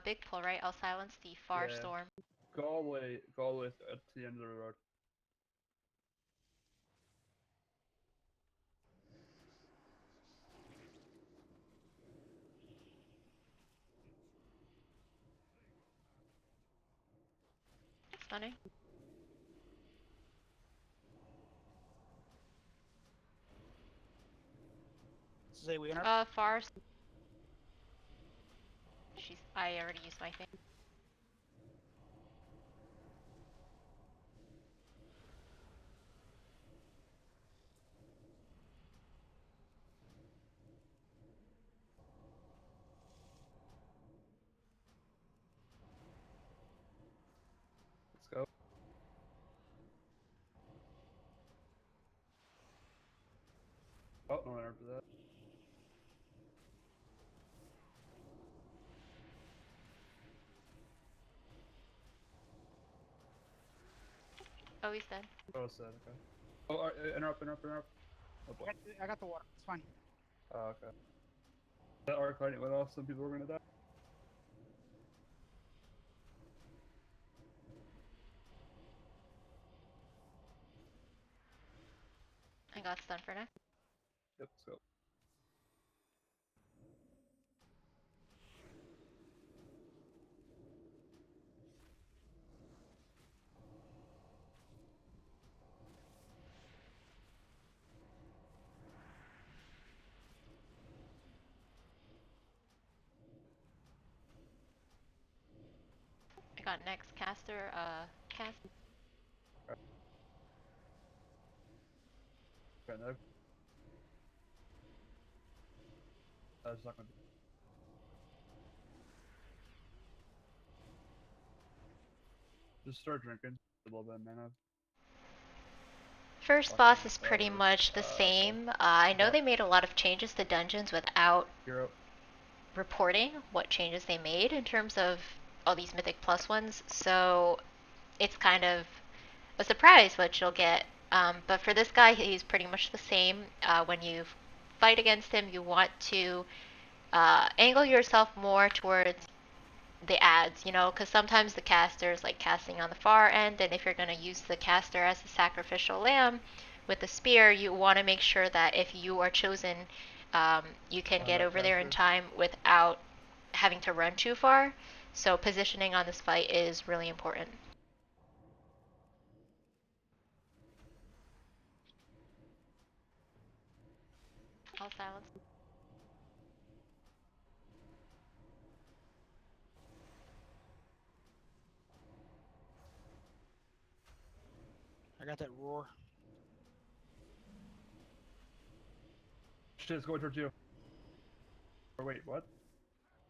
Big pull right. I'll silence the far storm. Go all the way to the end of the road. Stunning. Say we enter. Far. I already used my thing. Let's go. Oh, no one after that. Oh, he's dead. Oh, it's dead, okay. Oh, interrupt. Oh, boy. I got the water. It's fine. Oh, okay. That arc lighting went off, some people were gonna die. I got stunned for now. Yep, let's go. I got next caster. Cast. Okay, no. That's not gonna be. Just start drinking a little bit of mana. First boss is pretty much the same. I know they made a lot of changes to dungeons without reporting what changes they made in terms of all these Mythic Plus ones, so it's kind of a surprise what you'll get. But for this guy, he's pretty much the same. When you fight against him, you want to angle yourself more towards the ads, because sometimes the caster is like casting on the far end, and if you're going to use the caster as a sacrificial lamb with the spear, you want to make sure that if you are chosen, you can get over there in time without having to run too far. So positioning on this fight is really important. I'll silence. I got that roar. Shit, it's going towards you. Or wait, what?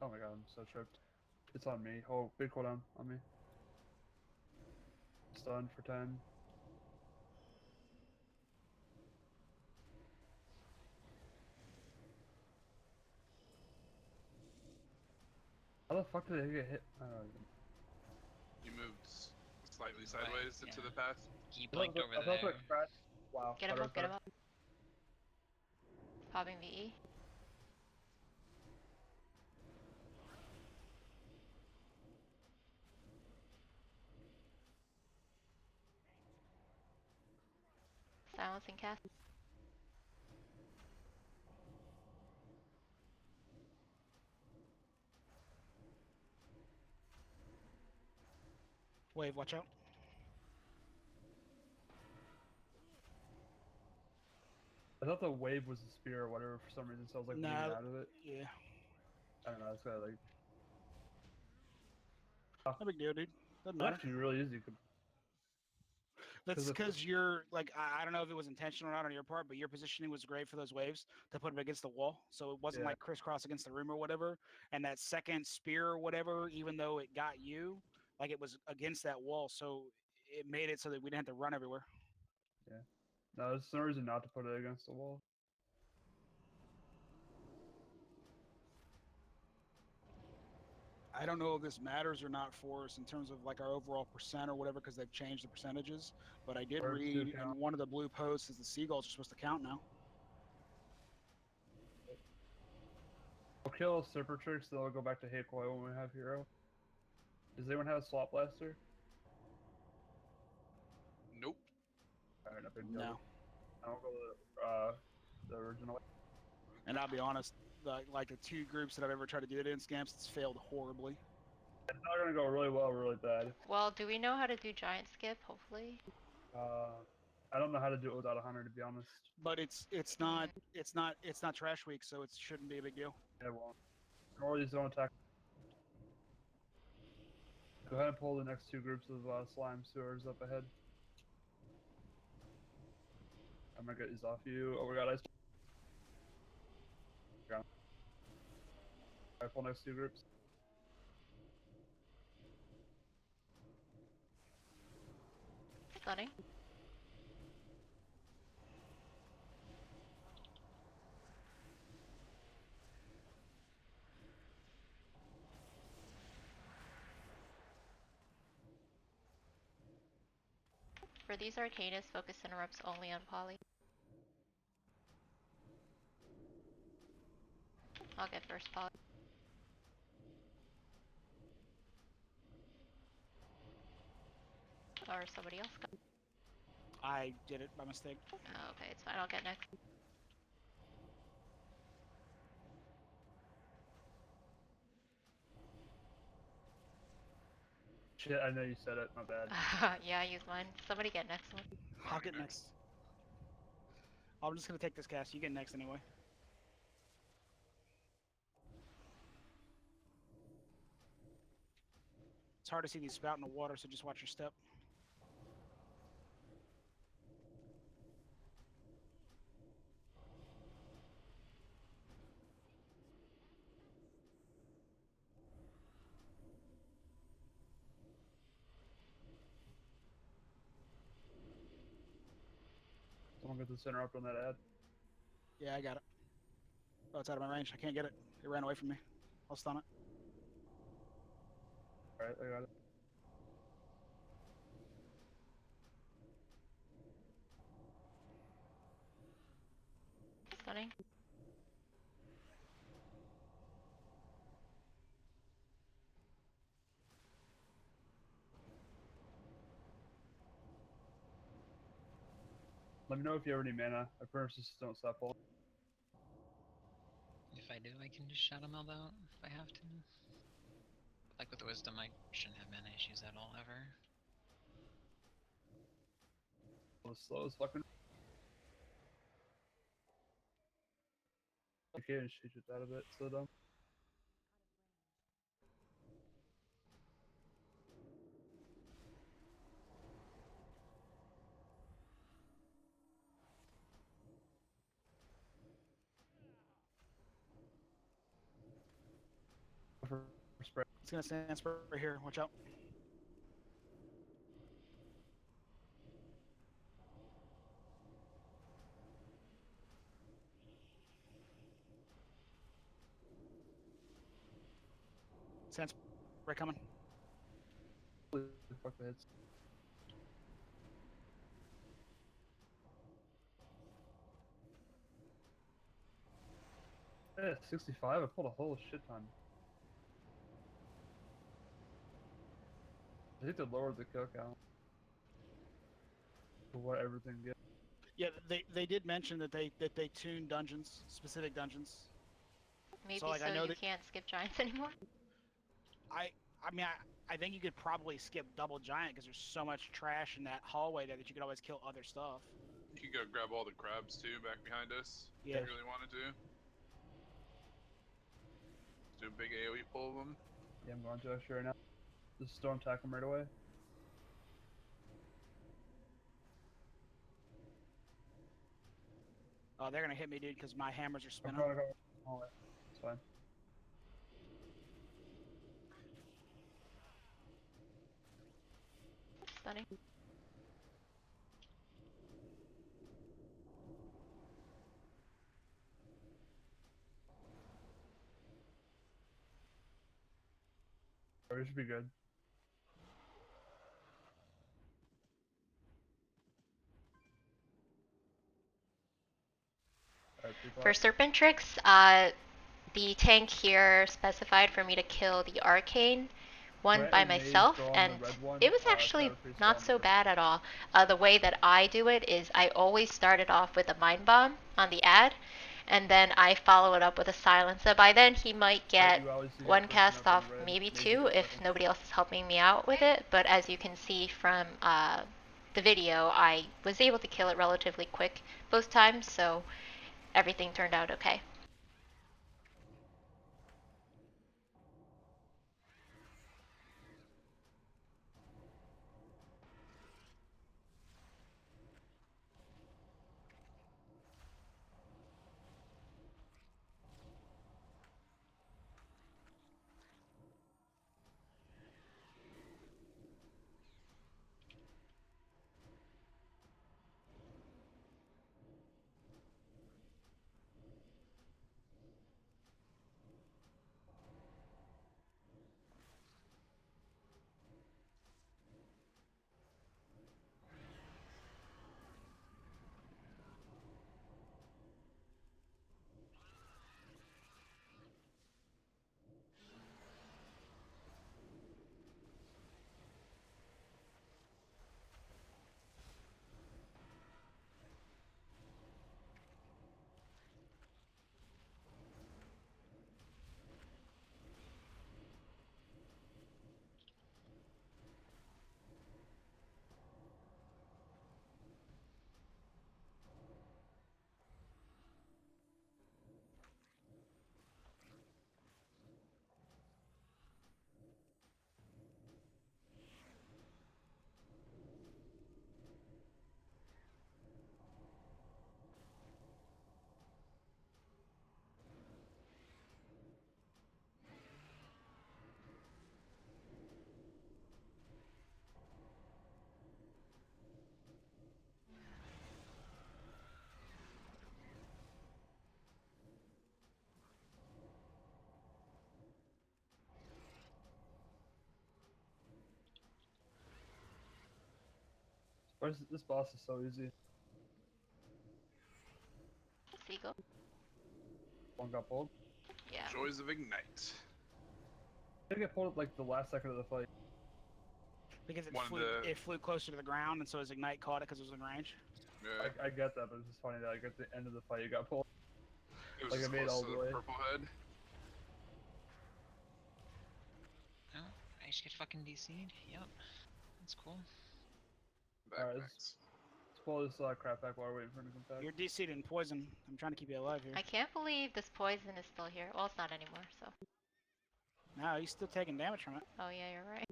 Oh my god, I'm so tripped. It's on me. Oh, big cooldown on me. Stun for 10. How the fuck did I get hit? I don't know. You moved slightly sideways into the path. He blinked over there. Wow. Get him up, get him up. Popping VE. Silencing cast. Wave, watch out. I thought the wave was the spear or whatever for some reason, so I was like moving out of it. Yeah. I don't know, it's kinda like. No big deal, dude. Doesn't It's matter. actually really easy. That's because you're like, I don't know if it was intentional or not on your part, but your positioning was great for those waves to put them against the wall. So it wasn't like crisscross against the room or whatever. And that second spear or whatever, even though it got you, like it was against that wall. So it made it so that we didn't have to run everywhere. Yeah. No, there's no reason not to put it against the wall. I don't know if this matters or not for us in terms of like our overall percent or whatever, because they've changed the percentages. But I did read in one of the blue posts is the seagulls are supposed to count now. We'll kill Super Tricks, then we'll go back to Hate Coil when we have Hero. Does anyone have a Swap Blaster? Nope. Alright, no big deal. No. I don't go to the original. And I'll be honest, like the 2 groups that I've ever tried to do it in scamps, it's failed horribly. It's not gonna go really well, really bad. Well, do we know how to do giant skip? Hopefully. I don't know how to do it without a hunter, to be honest. But it's not trash week, so it shouldn't be a big deal. Yeah, well, or these don't attack. Go ahead and pull the next 2 groups of slime sewers up ahead. I'm gonna get these off you. Oh my god, ice. Alright, pull next 2 groups. Stunning. For these Arcanus, focus interrupts only on poly. I'll get first poly. Or somebody else got. I did it by mistake. Oh, okay, it's fine. I'll get next. Shit, I know you said it. My bad. Yeah, I used mine. Somebody get next one. I'll get next. I'm just gonna take this cast. You get next anyway. It's hard to see these spout in the water, so just watch your step. Someone get this interrupt on that ad. Yeah, I got it. Oh, it's out of my range. I can't get it. It ran away from me. I'll stun it. Alright, I got it. Stunning. Let me know if you have any mana. I promise just don't stop pulling. If I do, I can just shout them all out if I have to. Like with wisdom, I shouldn't have mana issues at all ever. As slow as fucking. I can't shoot it out of it, so dumb. For spread. It's gonna stand spur right here. Watch out. Sand spray coming. Fuck the hits. Yeah, 65. I pulled a whole shit ton. I think they lowered the kill count for what everything gets. Yeah, they did mention that they tuned dungeons, specific dungeons. Maybe So, like, I so know you that- can't skip giants anymore? I mean, I think you could probably skip double giant because there's so much trash in that hallway there that you could always kill other stuff. You can go grab all the crabs too back behind us. Yeah. If you really wanted to. Do a big AoE pull of them. Yeah, I'm going to Azshara now. Just storm attack them right away. Oh, they're gonna hit me, dude, because my hammers are I'm spinning. gonna go. Oh, it's fine. Stunning. Or it should be good. Alright, For people. serpent tricks, the tank here specified for me to kill the arcane one Brett by and Maze myself, draw on and the red one, it was so actually that was not so bad at all. The way that I do it is I always start it off with a mind bomb on the ad, and then I follow it up with a silencer. By then, he might get You always do get one first cast enough off, in red, maybe Maze two, gets if second. nobody else is helping me out with it. But as you can see from the video, I was able to kill it relatively quick both times, so everything turned out okay. This boss is so easy. Seagull? One got pulled. Yeah. Joys of Ignite. I get pulled at like the last second of the fight. Because it One of it flew closer to the ground, and so his ignite caught it because it was in range. Yeah, I get that, but it's just funny that like at the end of the fight you got pulled. it was like, just it made close all to the the way. purple head. Oh, I just get fucking DC'd. Yep. That's cool. Alright, Backpacks. Let's pull this crap back while we're waiting for him to come back. You're DC'd in poison. I'm trying to keep you alive here. I can't believe this poison is still here. Well, it's not anymore, so. No, he's still taking damage from it. Oh, yeah, you're right.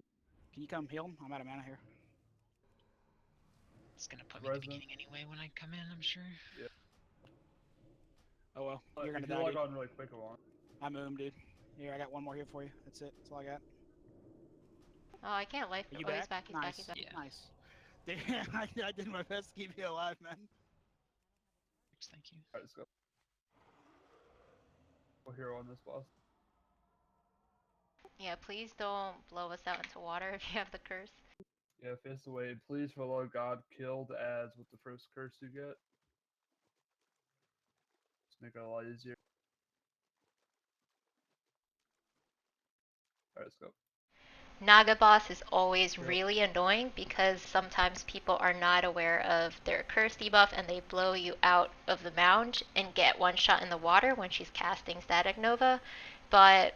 Can you come heal him? I'm out of mana here. It's gonna put me at the Resident. beginning anyway when I come in, I'm sure. Oh well, you're gonna if you die, log dude. on really quick, I won't. I'm here, dude. Here, I got one more here for you. That's it. That's all I got. Oh, I can't life. Are you Oh, back? he's back, he's nice. back, he's back. Yeah. Nice. Dude, I did my best to keep you alive, man. Thank you. Alright, let's go. We'll hero on this boss. Yeah, please don't blow us out into water if you have the curse. Yeah, face away. Please, for the Lord God, kill the ads with the first curse you get. Just make it a lot easier. Alright, let's go. Naga boss is always Yep. really annoying because sometimes people are not aware of their curse debuff and they blow you out of the mound and get one shot in the water when she's casting Static Nova. But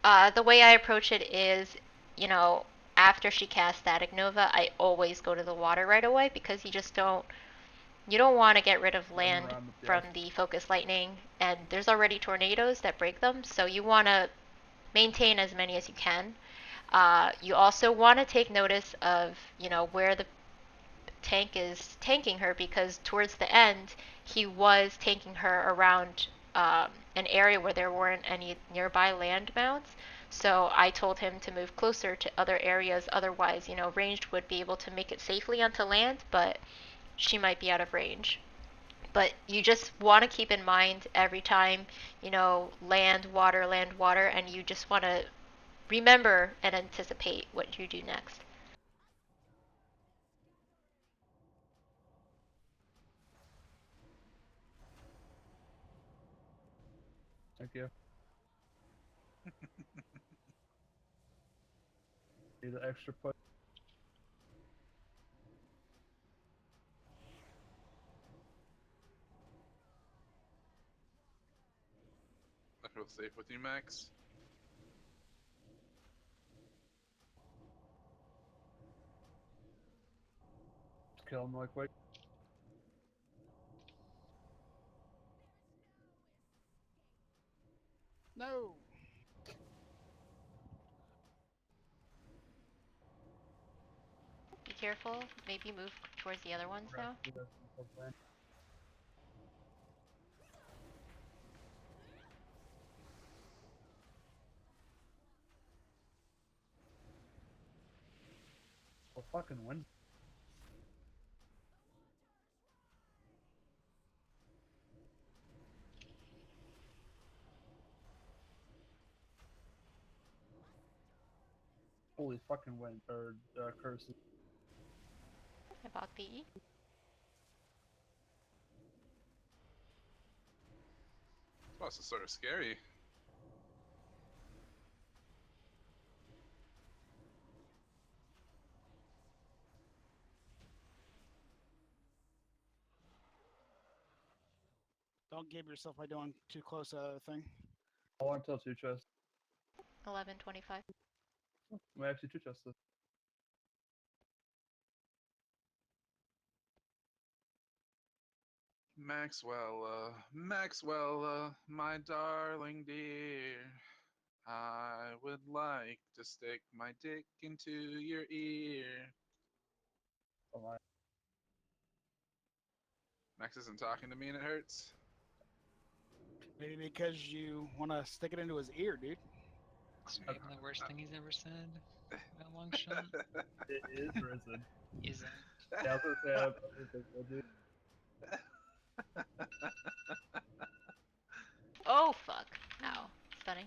the way I approach it is, you know, after she casts Static Nova, I always go to the water right away because you don't want to get rid of land around with the from ice. the focus lightning, and there's already tornadoes that break them, so you want to maintain as many as you can. You also want to take notice of, you know, where the tank is tanking her because towards the end, he was tanking her around an area where there weren't any nearby land mounts. So I told him to move closer to other areas. Otherwise, you know, ranged would be able to make it safely onto land, but she might be out of range. But you just want to keep in mind every time, you know, land, water, and you just want to remember and anticipate what you do next. Thank you. Need the extra push. I feel safe with you, Max. Kill him really quick. No. Be careful. Maybe move towards the other ones now. Well, fucking win. Holy fucking win, or curses. About the E. Oh, this is sort of scary. Don't give yourself by doing too close a thing. Hold on until 2 chests. 11:25. We actually 2 chests. Maxwell, my darling dear. I would like to stick my dick into your ear. Oh my. Max isn't talking to me and it hurts. Maybe because you want to stick it into his ear, dude. Is maybe the worst thing he's ever said about long shot? It is risen. Isn't. Yeah, I was gonna say, I don't think so, dude. Oh fuck. Ow. Stunning.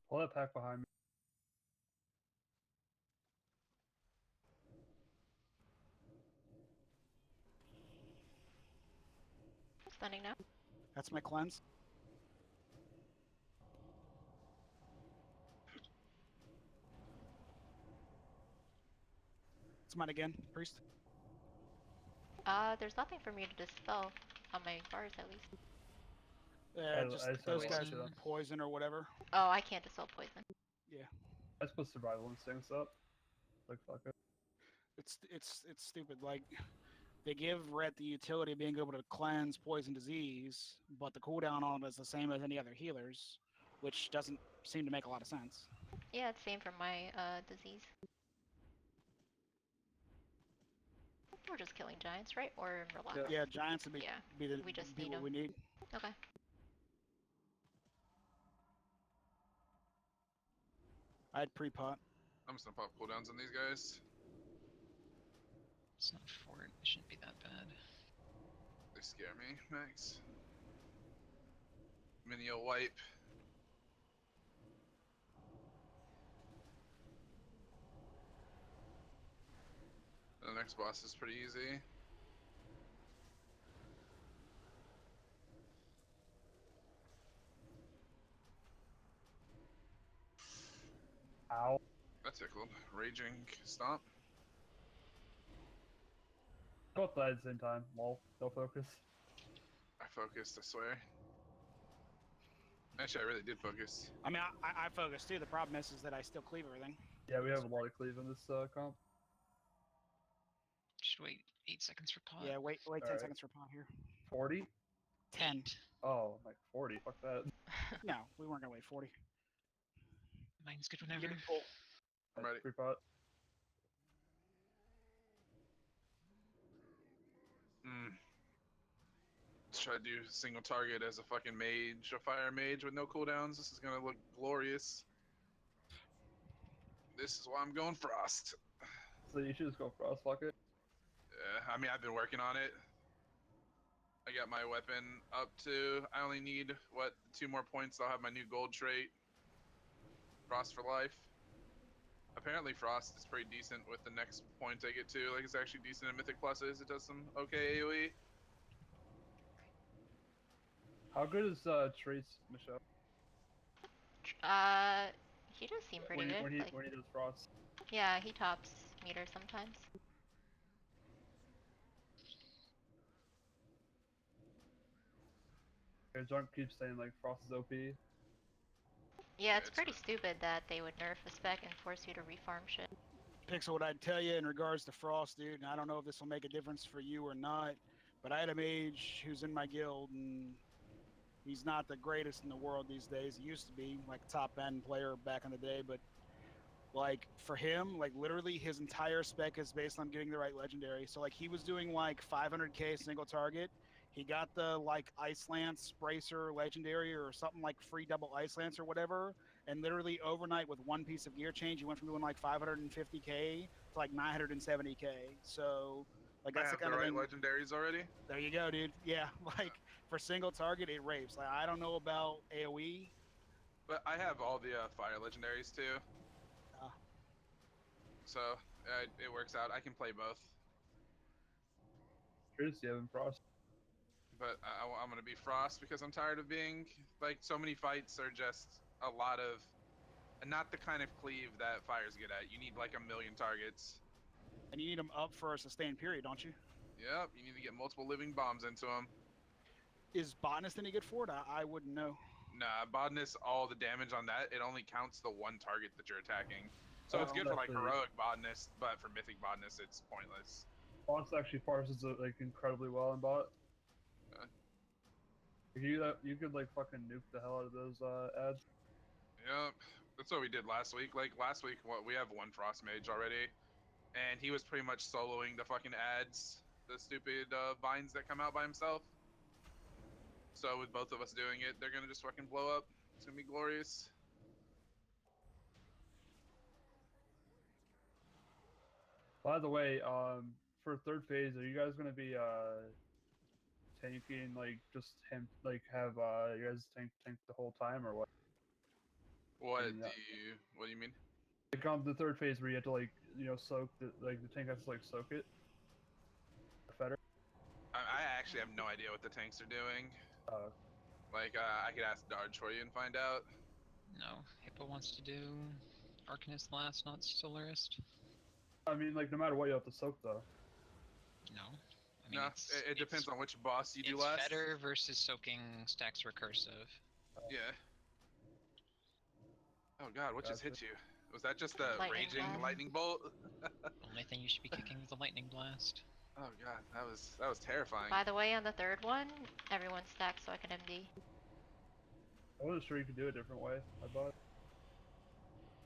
Pull that pack behind me. Stunning now. That's my cleanse. It's mine again, priest. There's nothing for me to dispel on my bars at least. Yeah, I just just those had guys poison. with poison or whatever. Oh, I can't dispel poison. Yeah, I just put survival instincts up. Like, fuck it. it's stupid. Like they give Ret the utility of being able to cleanse poison disease, but the cooldown on it is the same as any other healers, which doesn't seem to make a lot of sense. Yeah, it's same for my disease. We're just killing giants, right? Or relax. Yeah. Yeah, giants would be, Yeah, we just be need what 'em. we need. Okay. I'd pre-pot. I'm just gonna pop cooldowns on these guys. It's not fort. It shouldn't be that bad. They scare me, Max. Minial wipe. The next boss is pretty easy. Ow. That tickled. Raging stomp. Both died at the same time. Lol. No focus. I focused, I swear. Actually, I really did focus. I mean, I focus too. The problem is that I still cleave everything. Yeah, we have a lot of cleave in this comp. Just wait 8 seconds for pot. Yeah, wait 10 Alright. seconds for pot here. 40? 10. 8. Oh, like 40. Fuck that. No, we weren't gonna wait 40. Mine's good Get whenever. it full. I'm ready. Pre-pot. Let's try to do single target as a fucking mage, a fire mage with no cooldowns. This is gonna look glorious. This is why I'm going Frost. So you should just go Frost, fuck it. I mean, I've been working on it. I got my weapon up to. I only need, what, 2 more points. I'll have my new gold trait. Frost for life. Apparently Frost is pretty decent with the next point I get to. Like, it's actually decent in Mythic Pluses. It does some okay AoE. How good is Trace, Michelle? He does seem pretty good. When Like, he does Frost. yeah, he tops meter sometimes. Junk keeps saying like Frost is OP. Yeah, it's It's pretty stupid that they would nerf a spec and force you to refarm shit. Pixel, what I'd tell you in regards to Frost, dude, and I don't know if this will make a difference for you or not, but I had a mage who's in my guild, and he's not the greatest in the world these days. He used to be like top end player back in the day, but like for him, like literally his entire spec is based on getting the right legendary. So like he was doing like 500k single target. He got the like Ice Lance Bracer legendary or something like free double Ice Lance or whatever. And literally overnight with one piece of gear change, he went from doing like 550k to like 970k. So like I that's the have the kind of right thing. legendaries already. There you go, dude. Yeah, like for single target, it rapes. Like I don't know about AOE. But I have all the fire legendaries too. Uh, So it works out. I can play both. Trace, you having Frost? But I'm going to be Frost because I'm tired of being, like, so many fights are just a lot of, and not the kind of cleave that fires get at. You need like 1,000,000 targets. and you need them up for a sustained period, don't you? Yep, you need to get multiple living bombs into them. Is botanist any good for it? I wouldn't know. Nah, botanist, all the damage on that, it only counts the one target that you're attacking. So it's good for like Actually, heroic botanist, but for mythic botanist, it's pointless. Frost actually parses it like incredibly well in bot. Uh. You could like fucking nuke the hell out of those ads. Yep, that's what we did last week. Like last week, we have one frost mage already, and he was pretty much soloing the fucking ads, the stupid vines that come out by himself. So with both of us doing it, they're gonna just fucking blow up. It's gonna be glorious. By the way, for third phase, are you guys gonna be tanking like just him like have you guys tank the whole time or what? What And, what do you mean? like on the third phase where you have to like soak the tank has to like soak it. Better. I actually have no idea what the tanks are doing. Uh, Like I could ask Darge for you and find out. No, Hippo wants to do Arcanist last, not Solarist. I mean, like no matter what, you have to soak though. No. I mean, No, it depends on which boss you do it's last. better versus soaking stacks recursive. Yeah. Oh god, what just hit you? Was that just a Lightning raging blast. lightning bolt? Only thing you should be kicking is the lightning blast. Oh god, that was terrifying. By the way, on the third one, everyone's stacked so I can MD. I wasn't sure you could do it a different way. I thought.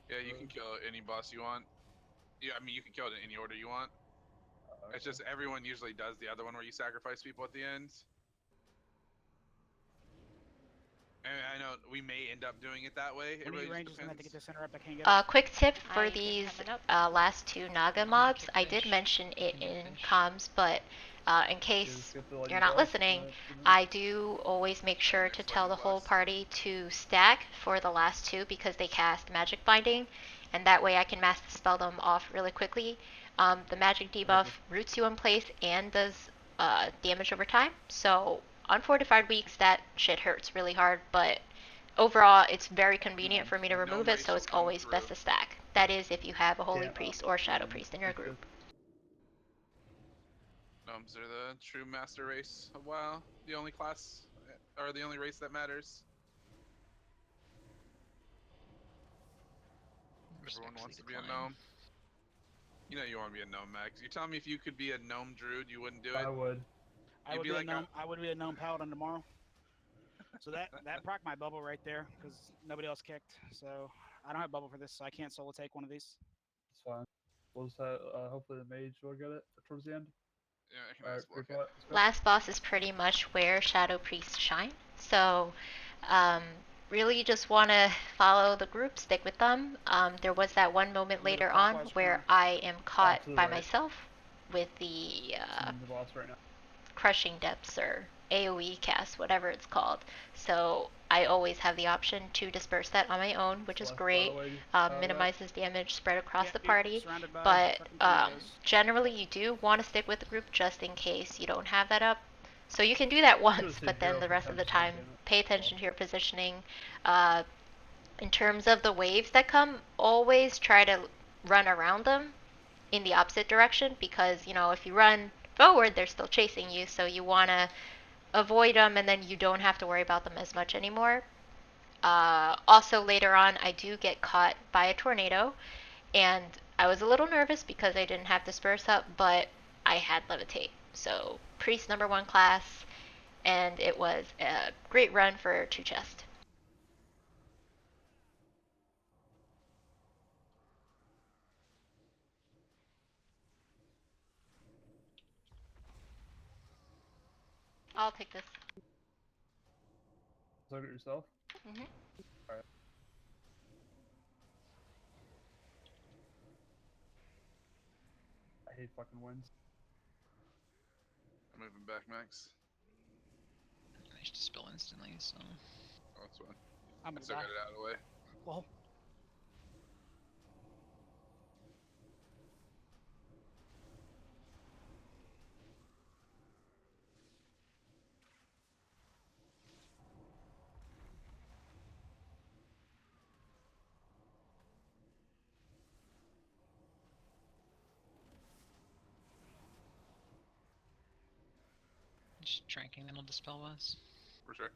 Yeah, you can kill any boss you want. Yeah, I mean you can kill it in any order you want. It's just everyone usually does the other one where you sacrifice people at the end. And I know we may end up doing it that way. It When are really you just ranges gonna have to get depends. this center up? I can't get it. Quick tip for I can these have it up. last two Naga mobs. I did mention it in comms, but in case you're not listening, I do always make sure to tell the whole party to stack for the last two because they cast Magic Binding, and that way I can mass dispel them off really quickly. The Magic debuff roots you in place and does damage over time, so on fortified weeks that shit hurts really hard, but overall it's very convenient for me to remove it, so it's always best to stack. That is if you have a Holy Priest or Shadow Priest in your group. Gnomes are the true master race of WoW. The only class, or the only race that matters. Everyone wants to be a gnome. You know you want to be a gnome, Max. You're telling me if you could be a gnome druid, you wouldn't do it? I would. I would be a gnome paladin tomorrow. So that proc my bubble right there because nobody else kicked. So I don't have bubble for this, so I can't solo take one of these. It's fine. We'll just have, hopefully the mage will get it towards the end. Yeah, I can ask block it. Last boss is pretty much where Shadow Priests shine. So, really just want to follow the group, stick with them. There was that one moment Go to the later on clockwise where corner. I am caught to the by right. myself with the I'm the boss right now. crushing depths or AoE cast, whatever it's called. So I always have the option to disperse that on my own, which is Celeste, by great. the way, that. Minimizes damage spread across Yeah, the you're party. surrounded by But fucking tornadoes. generally, you do want to stick with the group just in case you don't have that up. So you can do that once, say but then 0 the for rest of the 10% time, damage. pay attention to your positioning. Uh, in terms of the waves that come, always try to run around them in the opposite direction because, you know, if you run forward, they're still chasing you. So you want to avoid them and then you don't have to worry about them as much anymore. Also, later on, I do get caught by a tornado, and I was a little nervous because I didn't have disperse up, but I had levitate. So, priest number 1 class, and it was a great run for 2 chest. I'll take this. Look at yourself. Mm-hmm. Alright. I hate fucking winds. I'm moving back, Max. I just dispel instantly, so. Oh, that's fine. I'm gonna Still die. got it out of the way. Well, Just tranking that'll dispel us. For sure.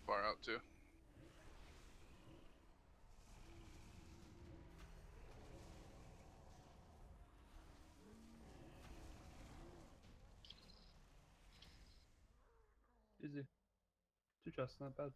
Far out, too. Easy. 2 chests, not bad.